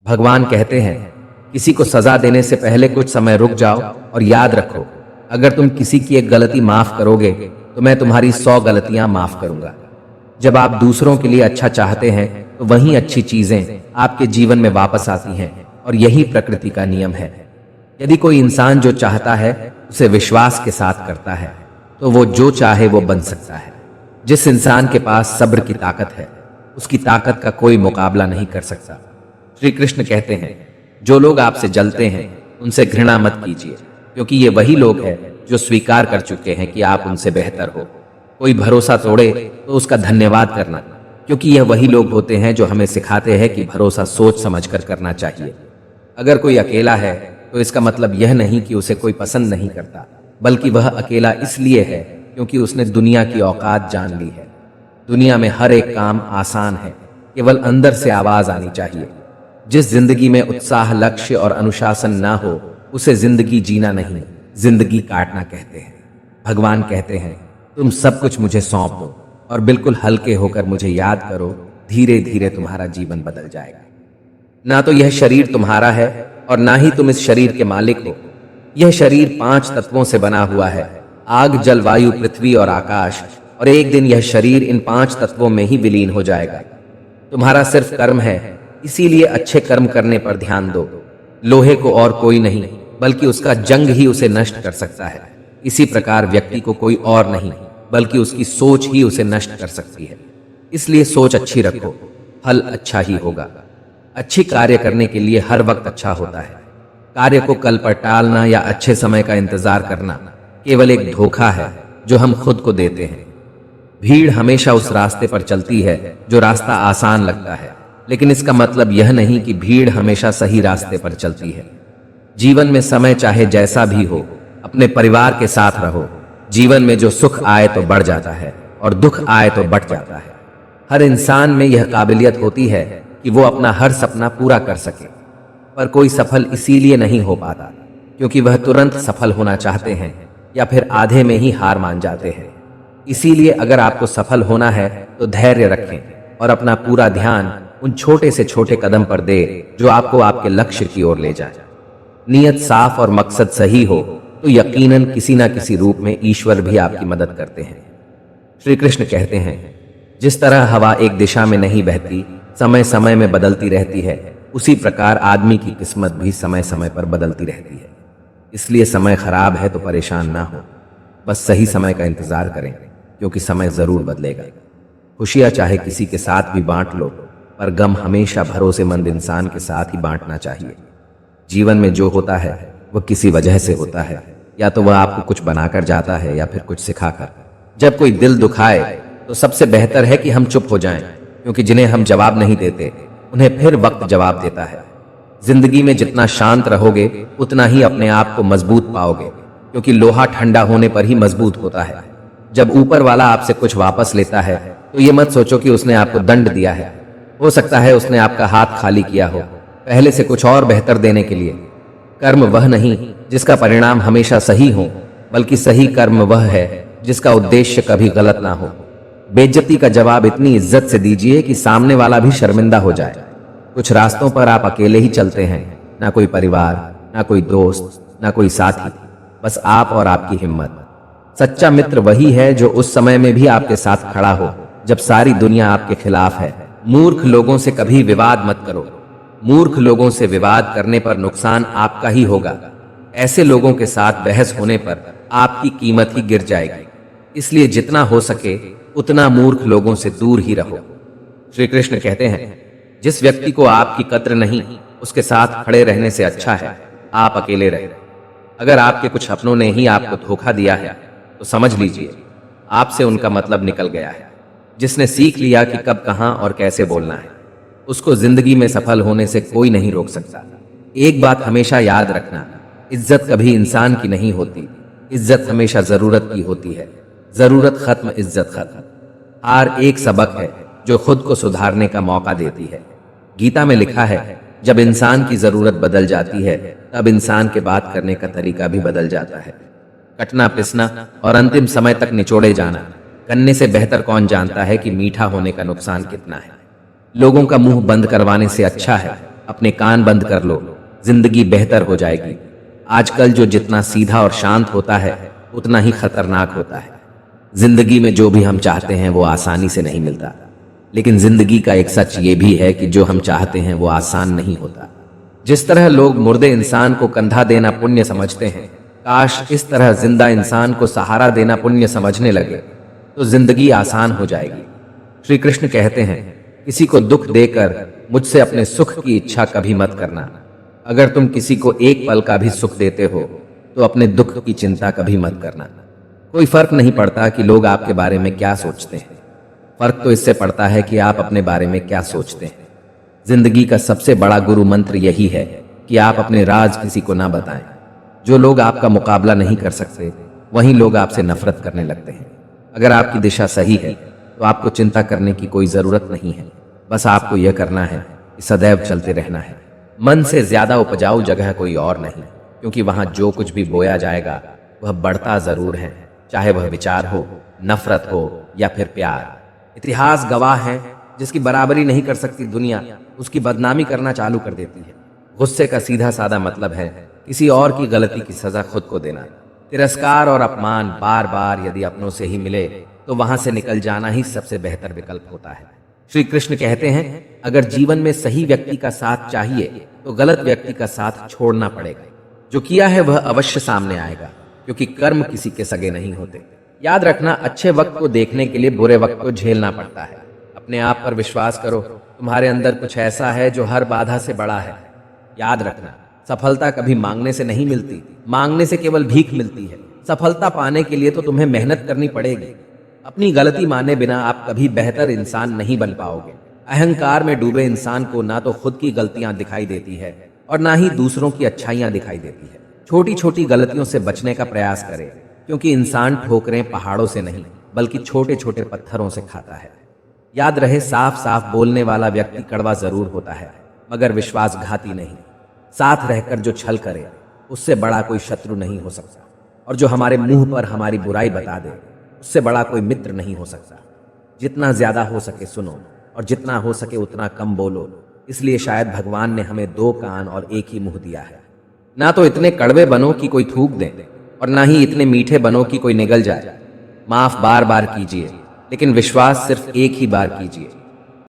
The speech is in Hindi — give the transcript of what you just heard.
भगवान कहते हैं, किसी को सजा देने से पहले कुछ समय रुक जाओ और याद रखो, अगर तुम किसी की एक गलती माफ करोगे तो मैं तुम्हारी 100 गलतियां माफ करूंगा। जब आप दूसरों के लिए अच्छा चाहते हैं तो वही अच्छी चीजें आपके जीवन में वापस आती हैं और यही प्रकृति का नियम है। यदि कोई इंसान जो चाहता है उसे विश्वास के साथ करता है तो वो जो चाहे वो बन सकता है। जिस इंसान के पास सब्र की ताकत है उसकी ताकत का कोई मुकाबला नहीं कर सकता। श्री कृष्ण कहते हैं, जो लोग आपसे जलते हैं उनसे घृणा मत कीजिए, क्योंकि ये वही लोग हैं जो स्वीकार कर चुके हैं कि आप उनसे बेहतर हो। कोई भरोसा तोड़े तो उसका धन्यवाद करना, क्योंकि यह वही लोग होते हैं जो हमें सिखाते हैं कि भरोसा सोच समझकर करना चाहिए। अगर कोई अकेला है तो इसका मतलब यह नहीं कि उसे कोई पसंद नहीं करता, बल्कि वह अकेला इसलिए है क्योंकि उसने दुनिया की औकात जान ली है। दुनिया में हर एक काम आसान है, केवल अंदर से आवाज आनी चाहिए। जिस जिंदगी में उत्साह, लक्ष्य और अनुशासन ना हो उसे जिंदगी जीना नहीं, जिंदगी काटना कहते हैं। भगवान कहते हैं, तुम सब कुछ मुझे सौंप दो और बिल्कुल हल्के होकर मुझे याद करो, धीरे धीरे तुम्हारा जीवन बदल जाएगा। ना तो यह शरीर तुम्हारा है और ना ही तुम इस शरीर के मालिक हो। यह शरीर 5 तत्वों से बना हुआ है, आग, जल, वायु, पृथ्वी और आकाश, और एक दिन यह शरीर इन 5 तत्वों में ही विलीन हो जाएगा। तुम्हारा सिर्फ कर्म है, इसीलिए अच्छे कर्म करने पर ध्यान दो। लोहे को और कोई नहीं बल्कि उसका जंग ही उसे नष्ट कर सकता है। इसी प्रकार व्यक्ति को कोई और नहीं बल्कि उसकी सोच ही उसे नष्ट कर सकती है। इसलिए सोच अच्छी रखो, फल अच्छा ही होगा। अच्छी कार्य करने के लिए हर वक्त अच्छा होता है। कार्य को कल पर टालना या अच्छे समय का इंतजार करना केवल एक धोखा है जो हम खुद को देते हैं। भीड़ हमेशा उस रास्ते पर चलती है जो रास्ता आसान लगता है, लेकिन इसका मतलब यह नहीं कि भीड़ हमेशा सही रास्ते पर चलती है। जीवन में समय चाहे जैसा भी हो, अपने परिवार के साथ रहो। जीवन में जो सुख आए तो बढ़ जाता है और दुख आए तो बढ़ जाता है। हर इंसान में यह काबिलियत होती है कि वो अपना हर सपना पूरा कर सके, पर कोई सफल इसीलिए नहीं हो पाता क्योंकि वह तुरंत सफल होना चाहते हैं या फिर आधे में ही हार मान जाते हैं। इसीलिए अगर आपको सफल होना है तो धैर्य रखें और अपना पूरा ध्यान उन छोटे से छोटे कदम पर दे जो आपको आपके लक्ष्य की ओर ले जाए। नियत साफ और मकसद सही हो तो यकीनन किसी न किसी रूप में ईश्वर भी आपकी मदद करते हैं। श्री कृष्ण कहते हैं, जिस तरह हवा एक दिशा में नहीं बहती, समय समय में बदलती रहती है, उसी प्रकार आदमी की किस्मत भी समय समय पर बदलती रहती है। इसलिए समय खराब है तो परेशान ना हो, बस सही समय का इंतजार करें, क्योंकि समय जरूर बदलेगा। खुशियां चाहे किसी के साथ भी बांट लो, पर गम हमेशा भरोसेमंद इंसान के साथ ही बांटना चाहिए। जीवन में जो होता है वह किसी वजह से होता है, या तो वह आपको कुछ बनाकर जाता है या फिर कुछ सिखाकर। जब कोई दिल दुखाए तो सबसे बेहतर है कि हम चुप हो जाएं, क्योंकि जिन्हें हम जवाब नहीं देते उन्हें फिर वक्त जवाब देता है। जिंदगी में जितना शांत रहोगे उतना ही अपने आप को मजबूत पाओगे, क्योंकि लोहा ठंडा होने पर ही मजबूत होता है। जब ऊपर वाला आपसे कुछ वापस लेता है तो ये मत सोचो कि उसने आपको दंड दिया है। हो सकता है उसने आपका हाथ खाली किया हो, पहले से कुछ और बेहतर देने के लिए। कर्म वह नहीं जिसका परिणाम हमेशा सही हो, बल्कि सही कर्म वह है जिसका उद्देश्य कभी गलत ना हो। बेइज्जती का जवाब इतनी इज्जत से दीजिए कि सामने वाला भी शर्मिंदा हो जाए। कुछ रास्तों पर आप अकेले ही चलते हैं, ना कोई परिवार, ना कोई दोस्त, ना कोई साथी, बस आप और आपकी हिम्मत। सच्चा मित्र वही है जो उस समय में भी आपके साथ खड़ा हो जब सारी दुनिया आपके खिलाफ है। मूर्ख लोगों से कभी विवाद मत करो। मूर्ख लोगों से विवाद करने पर नुकसान आपका ही होगा। ऐसे लोगों के साथ बहस होने पर आपकी कीमत ही गिर जाएगी। इसलिए जितना हो सके उतना मूर्ख लोगों से दूर ही रहो। श्री कृष्ण कहते हैं, जिस व्यक्ति को आपकी कद्र नहीं, उसके साथ खड़े रहने से अच्छा है आप अकेले रहे। अगर आपके कुछ अपनों ने ही आपको धोखा दिया है तो समझ लीजिए आपसे उनका मतलब निकल गया है। जिसने सीख लिया कि कब, कहां और कैसे बोलना है, उसको जिंदगी में सफल होने से कोई नहीं रोक सकता। एक बात हमेशा याद रखना, इज्जत कभी इंसान की नहीं होती, इज्जत हमेशा जरूरत की होती है। जरूरत खत्म, इज्जत खत्म। हार एक सबक है जो खुद को सुधारने का मौका देती है। गीता में लिखा है, जब इंसान की जरूरत बदल जाती है तब इंसान के बात करने का तरीका भी बदल जाता है। कटना, पिसना और अंतिम समय तक निचोड़े जाना करने से बेहतर कौन जानता है कि मीठा होने का नुकसान कितना है। लोगों का मुंह बंद करवाने से अच्छा है अपने कान बंद कर लो, जिंदगी बेहतर हो जाएगी। आजकल जो जितना सीधा और शांत होता है उतना ही खतरनाक होता है। जिंदगी में जो भी हम चाहते हैं वो आसानी से नहीं मिलता, लेकिन जिंदगी का एक सच ये भी है कि जो हम चाहते हैं वो आसान नहीं होता। जिस तरह लोग मुर्दे इंसान को कंधा देना पुण्य समझते हैं, काश इस तरह जिंदा इंसान को सहारा देना पुण्य समझने लगे तो जिंदगी आसान हो जाएगी। श्री कृष्ण कहते हैं, किसी को दुख देकर मुझसे अपने सुख की इच्छा कभी मत करना। अगर तुम किसी को एक पल का भी सुख देते हो तो अपने दुख की चिंता कभी मत करना। कोई फर्क नहीं पड़ता कि लोग आपके बारे में क्या सोचते हैं, फर्क तो इससे पड़ता है कि आप अपने बारे में क्या सोचते हैं। जिंदगी का सबसे बड़ा गुरु मंत्र यही है कि आप अपने राज किसी को ना बताएं। जो लोग आपका मुकाबला नहीं कर सकते वहीं लोग आपसे नफरत करने लगते हैं। अगर आपकी दिशा सही है तो आपको चिंता करने की कोई जरूरत नहीं है। बस आपको यह करना है कि सदैव चलते रहना है। मन से ज्यादा उपजाऊ जगह कोई और नहीं, क्योंकि वहां जो कुछ भी बोया जाएगा वह बढ़ता जरूर है, चाहे वह विचार हो, नफरत हो या फिर प्यार। इतिहास गवाह है, जिसकी बराबरी नहीं कर सकती दुनिया उसकी बदनामी करना चालू कर देती है। गुस्से का सीधा साधा मतलब है किसी और की गलती की सजा खुद को देना। तिरस्कार और अपमान बार बार यदि अपनों से ही मिले तो वहां से निकल जाना ही सबसे बेहतर विकल्प होता है। श्री कृष्ण कहते हैं, अगर जीवन में सही व्यक्ति का साथ चाहिए तो गलत व्यक्ति का साथ छोड़ना पड़ेगा। जो किया है वह अवश्य सामने आएगा, क्योंकि कर्म किसी के सगे नहीं होते। याद रखना, अच्छे वक्त को देखने के लिए बुरे वक्त को झेलना पड़ता है। अपने आप पर विश्वास करो, तुम्हारे अंदर कुछ ऐसा है जो हर बाधा से बड़ा है। याद रखना, सफलता कभी मांगने से नहीं मिलती, मांगने से केवल भीख मिलती है। सफलता पाने के लिए तो तुम्हें मेहनत करनी पड़ेगी। अपनी गलती माने बिना आप कभी बेहतर इंसान नहीं बन पाओगे। अहंकार में डूबे इंसान को ना तो खुद की गलतियां दिखाई देती है और ना ही दूसरों की अच्छाइयां दिखाई देती है। छोटी छोटी गलतियों से बचने का प्रयास करें, क्योंकि इंसान ठोकरें पहाड़ों से नहीं बल्कि छोटे छोटे पत्थरों से खाता है। याद रहे, साफ साफ बोलने वाला व्यक्ति कड़वा जरूर होता है मगर विश्वासघाती नहीं। साथ रहकर जो छल करे उससे बड़ा कोई शत्रु नहीं हो सकता, और जो हमारे मुंह पर हमारी बुराई बता दे उससे बड़ा कोई मित्र नहीं हो सकता। जितना ज्यादा हो सके सुनो और जितना हो सके उतना कम बोलो। इसलिए शायद भगवान ने हमें दो कान और एक ही मुंह दिया है। ना तो इतने कड़वे बनो कि कोई थूक दे और ना ही इतने मीठे बनो कि कोई निगल जाए। माफ बार बार कीजिए, लेकिन विश्वास सिर्फ एक ही बार कीजिए।